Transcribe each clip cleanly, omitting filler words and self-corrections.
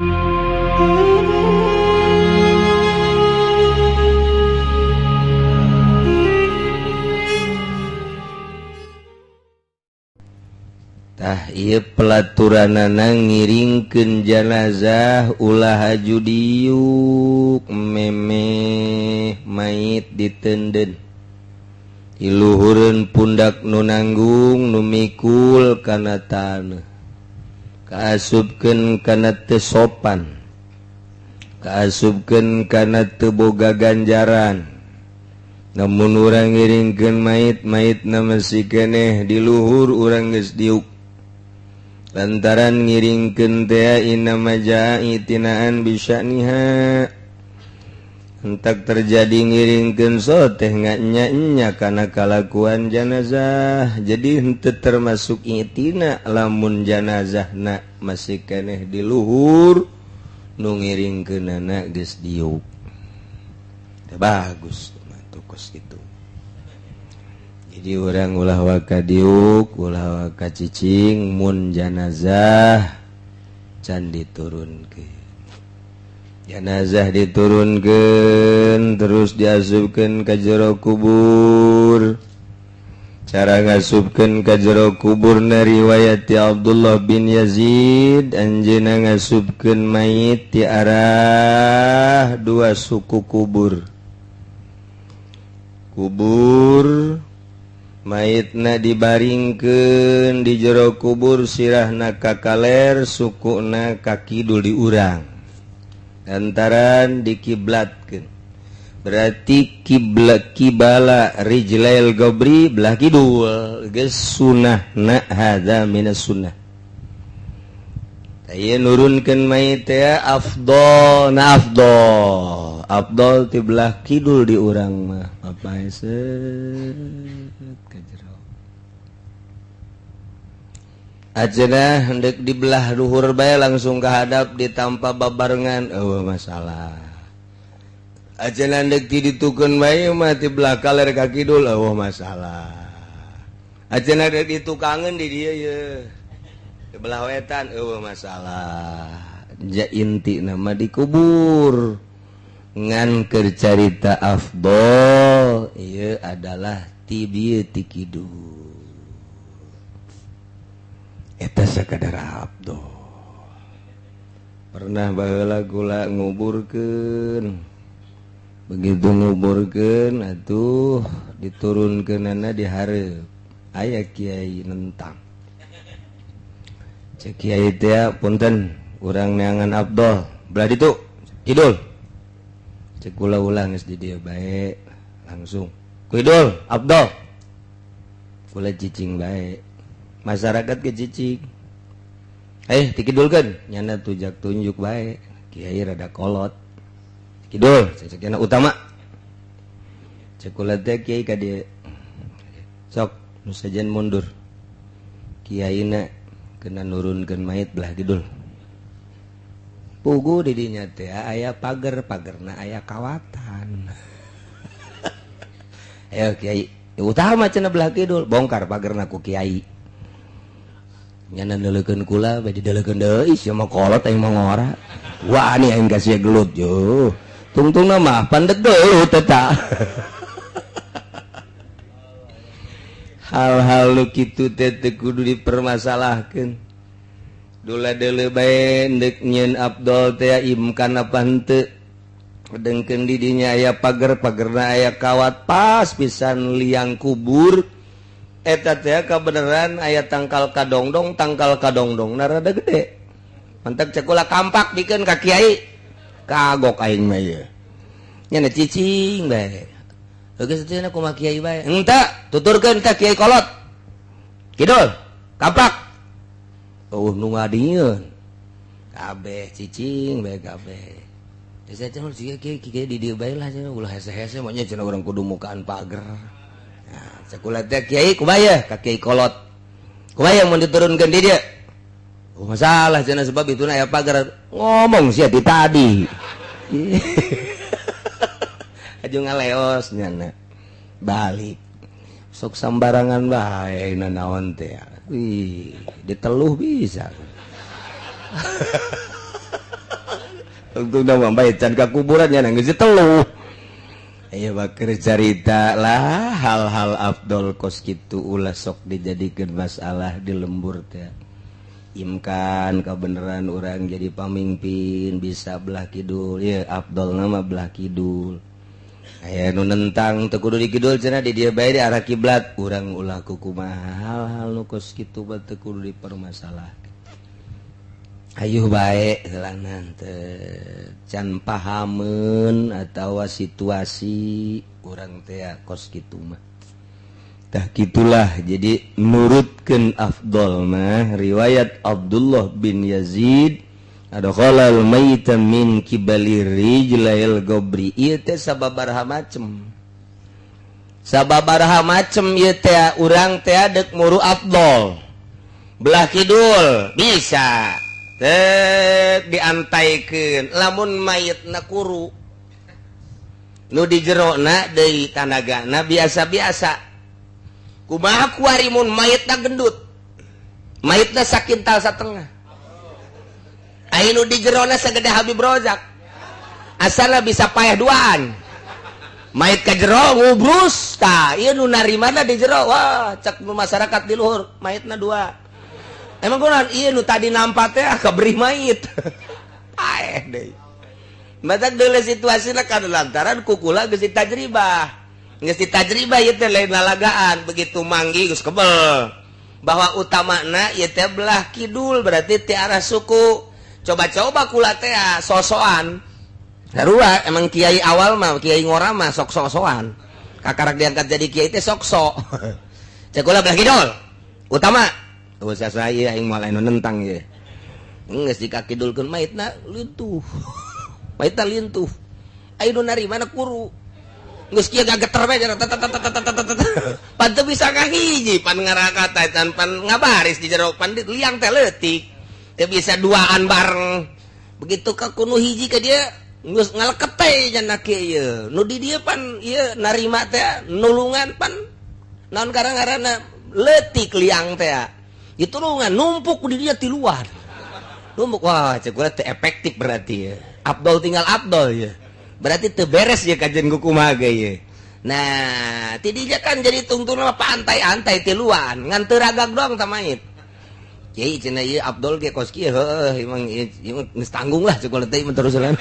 Ieu pelaturanana ngiringkeun janazah ulah haju diuk memeh mayit ditenden iluhureun pundak nu nanggung nu mikul kana taneuh kaasupkeun kana teu sopan kaasupkeun kana teu boga ganjaran. Namun urang ngiringkeun mayit-mayitna masih keneh di luhur urang geus diuk lantaran ngiringkeun teh inna majai tinaan bisya'niha hentak terjadi ngiringkeun so teh nya kana kalakuan janazah jadi henteu termasuk itina lamun janazahna masih keneh di luhur nu ngiringkeunana geus diuk teh bagus tukos kitu. Jadi orang ulah waka diuk, ulah waka cicing, mun janazah can diturunkeun. Janazah diturunkeun terus diasupkeun ka jero kubur. Cara ngasupkeun ka jero kuburna riwayat ti Abdullah bin Yazid anjeunna ngasupkeun mayit ti arah dua suku kubur. Kubur mayitna dibaringkeun di jero kubur sirahna ka kaler sukuna ka kidul di urang lantaran dikiblatkeun berarti kibala rijlail gobri belah kidul geus sunnahna hadza minas sunnah aya nurunkeun mayit teh afdol afdol ti belah kidul di urang mah apa ajeuna hendak di belah luhur bae langsung kahadap ditampa babarengan masalah ajeuna hendak ditukeun bae mah ti belah kaler ka kidul masalah ajeuna hendak ditukangeun di dieu ye di belah wetan masalah ja intina mah dikubur ngan keur carita afdol ieu adalah ti dieu ti kidul eta sakadar afdol. Pernah baheula kula nguburkeun begitu nguburkeun atuh diturunkeunana di hareup aya kiai nentang cek kiai teh punten urang neangan afdol belah ditu kidul cek kula ulang geus di dieu bae langsung kidul afdol kula cicing bae masyarakat ke cicing dikidulkeun nyana tujak tunjuk bae kiai rada kolot kidul cek cenah utama cek kula teh kiai ka dieu sok nu sajen mundur kiaina kena nurunkeun mayit belah kidul pugu di dinya teh aya pagerna aya kawatan ayo kiai utama cenah belah kidul bongkar pagerna ku kiai nyana neuleukeun kula bae dideulekeun deui sia mah kolot aing mah ngora wani aing kasih gelut yo tungtungna mah pandeg deulut eta hal-hal nu kitu teh teu kudu dipermasalahkeun dula deuleu bae endek nyieun afdol teh imkan apa henteu dengkeun di dinya aya pagerna aya kawat pas pisan liang kubur eta teh kabeneran aya tangkal kadongdong na rada gede mantap cek ulah kampak dikeun ka kiai kagok aing mah ieu nya cicing bae geus teh kumaha kiai bae henteu tuturkeun teh kiai kolot kidul kampak nu ngadieun kabeh cicing bae kabeh saya cenah kiai di dieu bae lah cenah ulah hese-hese mah nya cenah urang kudu mukaan pager. Nah, sakulah teh kiai kubaya ka kiai kolot. Kubaya mun diturunkeun di dieu. Masalah cenah sebab ituna aya pager ngomong sia ti tadi. Aju ngaleos nyana. Balik. Sok sambarangan bae naon teh. Wih, diteluh bisa. untuk nama baik can ka kuburannya nang geus telu. Aya bakeur carita lah hal-hal afdol kos kitu ulah sok dijadikeun masalah di lembur teh. Imkan kebenaran orang jadi pamimpin bisa belah kidul ya afdol nama belah kidul. Aya nu nentang teu kudu di kidul cenah di dieu bae di arah kiblat urang ulah kumaha hal-hal nu kos kitu bae teu kudu dipermasalahkeun. Ayuh bae helanan teh can pahameun atawa situasi urang teh kos kitu mah. Tah gitulah jadi nurutkeun afdol mah riwayat Abdullah bin Yazid adkhalal maita min kibali rijlail gobri ieu teh sababaraha macem. Sababaraha macem ieu teh urang teh deuk muru afdol. Belah kidul bisa diantaikeun lamun mayitna kuru nu di jerona deui tanagana biasa-biasa kumaha kuari mun mayitna gendut mayitna sakintal satengah ai nu di jerona sagede Habib Rozak asalna bisa payah duaan mayit ka jero ngubrus tah ieu nu narimana di jero wah cek masyarakat di luhur mayitna dua. Emang kunaon ieu nu tadi nampak teh kaberi mayit. Paeh deui. Matak deuleu situasina kana lantaran kukula geus ditajribah. Geus ditajribah ieu teh lain lalagaan, begitu manggi geus kebel. Bahwa utamana ieu teh belah kidul berarti ti arah suku. Coba-coba kula teh sosokan. Sarua emang kiai awal mah kiai ngora mah sok sosokan. Kakarak diangkat jadi kiai teh sok-sok. Cek kula belah kidul. Utama usah saya yang malah nentang ya nges di kaki dulkeun mayitna lintuh mayitna lintuh ayo nari mana kuru nges kieu gageter we cenah pan teu bisa ngahiji pan ngarakata tan pan ngabaris di jero pan liang teh leutik teu bisa duaan bareng begitu ka kuno hiji ka dia geus ngaleket teh cenah kieu nu di dieu pan ieu narima teh nulungan pan naon karang-karana leutik liang teh itu nungan numpuk di dia di luar numpuk wah cek gue teh efektif berarti ya afdol tinggal afdol ya berarti teu beres ya kajian kumaha ge ya nah tidinya kan jadi tungtun apa antai-antai ti luan ngan teu ragag doang tamait kiai cenah ieu afdol ge kos kieu heuh emang geus tanggung lah cek teh terusan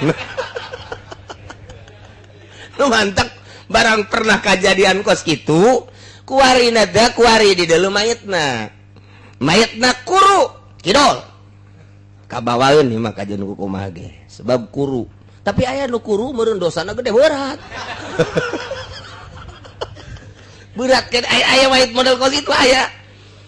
nu mantep barang pernah kejadian kos kitu kuarina da kuari di dalam mayitna kuru kidol kabawaeun ieu mah kajian kumaha ge sebab kuru tapi aya nu kuru meureun dosana gede berat berat kan aya mayit model kos itu aya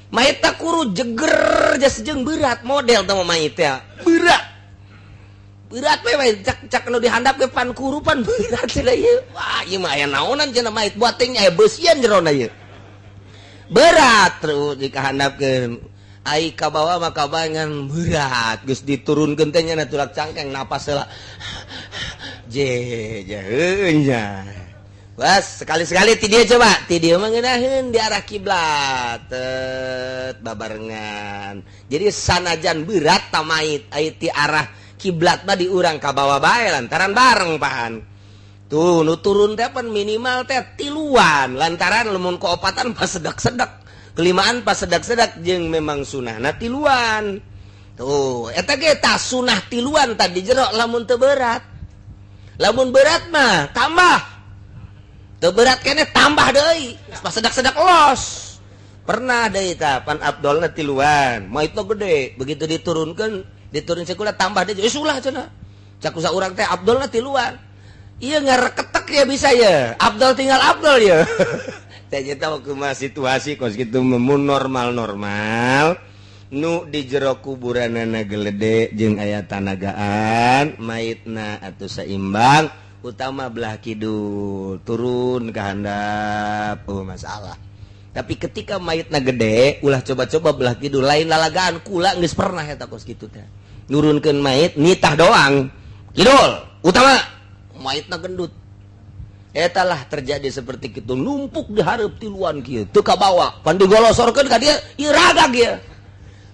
mayitna kuru jeger jas jeung berat model teh mayit teh berat we cak nu dihandap ke pan kuru pan berat cenah ieu wah ieu mah aya naonan cenah mayit buat teh aya beusian jerona ieu berat terus dikahandapkeun ai ka bawah mah kabangan berat geus diturunkeun teh nya tulak cangkeng napas heula nya bas sekali-sekali ti dieu coba ti dieu mah ngeunaheun di arah kiblat babarengan jadi sanajan berat tamait ai ti arah kiblat mah di urang ka bawah bae lantaran bareng pahan tuh nu turun teh pan minimal teh tiluan lantaran lamun koopatan pas sedak-sedak kelimaan pas sedak-sedak jeung memang sunahna tiluan tuh eta ge tah sunah tiluan tadi jero lamun teu berat lamun berat mah tambah teu berat keneh tambah deui pas sedak-sedak los pernah deui tah pan afdolna tiluan maitna gede begitu diturun sekula tambah deui ulah cenah cak usa urang teh afdolna tiluan iya ngareketek ya bisa ya afdol tinggal afdol ya saya tahu kumaha situasi kos gitu mun normal nu di jero kuburanana gelede jeung aya tanagaan maitna atuh saimbang utama belah kidul turun ke handap masalah tapi ketika maitna gede ulah coba-coba belah kidul lain lalagaan kula geus pernah eta kos kitu teh nurunkeun mait nitah doang kidul utama maitna gendut etalah terjadi seperti itu numpuk di hareup tiluan kieu teu kabawa pan digolosorkeun ka dieu ieu ragag ieu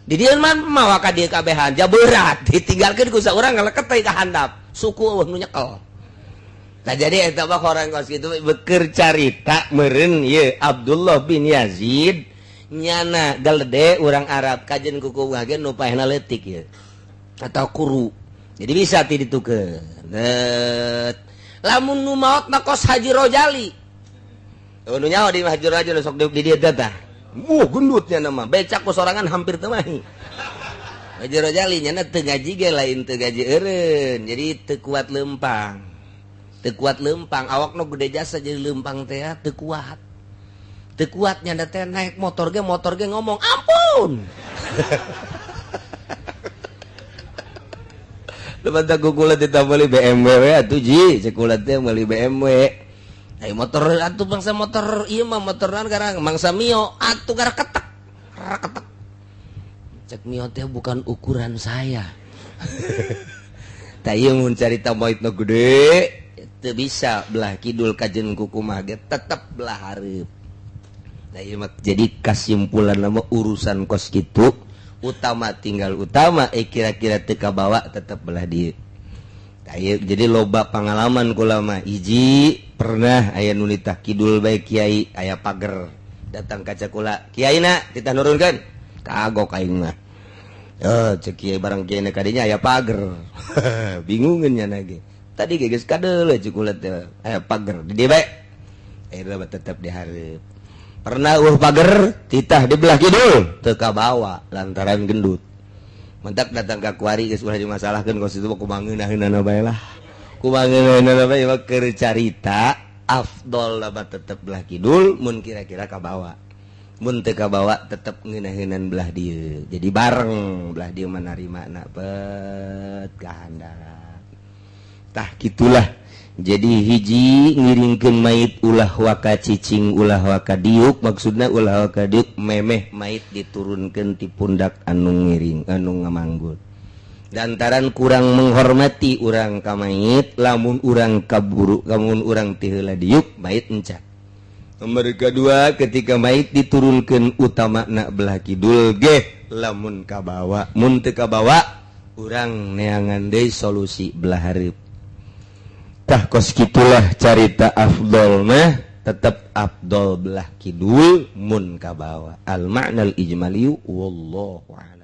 di dieu mah mawa ka dieu kabehan ja berat ditinggalkeun ku saurang ngaleket teh ka handap suku eueuh nu nyekel. Nah jadi eta mah orang kos kitu beukeur carita meureun ieu Abdullah bin Yazid nyana galede urang Arab kajen kuku ge nu paehna leutik ieu atau kuru. Jadi bisa ti ditukeun. Lamun nu maot na kos Haji Rojali. Nu nyaho di Haji Rojali sok di dieu tah. Gendutnya nama becak ku sorangan hampir teu mahi. Haji Rojali nyana teu gaji ge lain teu gaji eureun. Jadi teu kuat leumpang. Teu kuat leumpang, awakna gede jasa jadi leumpang teh teu kuat. Teu kuat nyanda teh naik motor ge ngomong, "Ampun." Lepas aku kulat kita beli BMW atuh ji, sekulat teh beli BMW. Ai motor atuh bangsa motor ieu mah motoran garang mangsa Mio atuh gara ketek. Ketek. Cek Mio teh bukan ukuran saya. Tah ieu mun carita moitna gede teu bisa belah kidul kajen kukumah ge tetep belah hareup. Nah ieu mah jadi kasimpulan mah urusan kos kitu utama tinggal utama kira-kira teu kabawa tetep belah dieu. Jadi loba pengalaman kula mah hiji pernah aya nu nitah kidul bae kiai aya pager datang kaca kula kiaina titah nurunkeun kagok aing mah cek kiai barang kiaina kadinya aya pager bingungeun nya ge tadi geus kadeul cek kula teh aya pager di dieu bae akhirna tetep dihareup. Pernah pager titah di belah kidul teu kabawa lantaran gendut. Mentak datang ka kuari geus ulah dimasalahkeun kos itu kumaha ngeunaheunana bae lah. Kumaha ngeunaheunana bae mah keur carita afdol mah tetep belah kidul mun kira-kira kabawa. Mun teu kabawa tetep ngeunaheunana belah dieu. Jadi bareng belah dieu manarimana bet ka handap. Tah kitulah. Jadi hiji ngiringkeun mayit ulah waka cicing ulah waka diuk maksudna ulah waka diuk memeh mayit diturunkeun ti pundak anu ngiring anu ngamanggut. Lantaran kurang menghormati urang ka mayit lamun urang kaburu lamun urang teu heula diuk mayit encat. Nomor kedua ketika mayit diturunkeun utamana belah kidul ge lamun kabawa mun teu kabawa urang neangan deui solusi belah hareup. Tah kos kitulah carita afdol mah tetep afdol belah kidul mun kabawa al ma'nal ijmaliyu wallahu a'lam.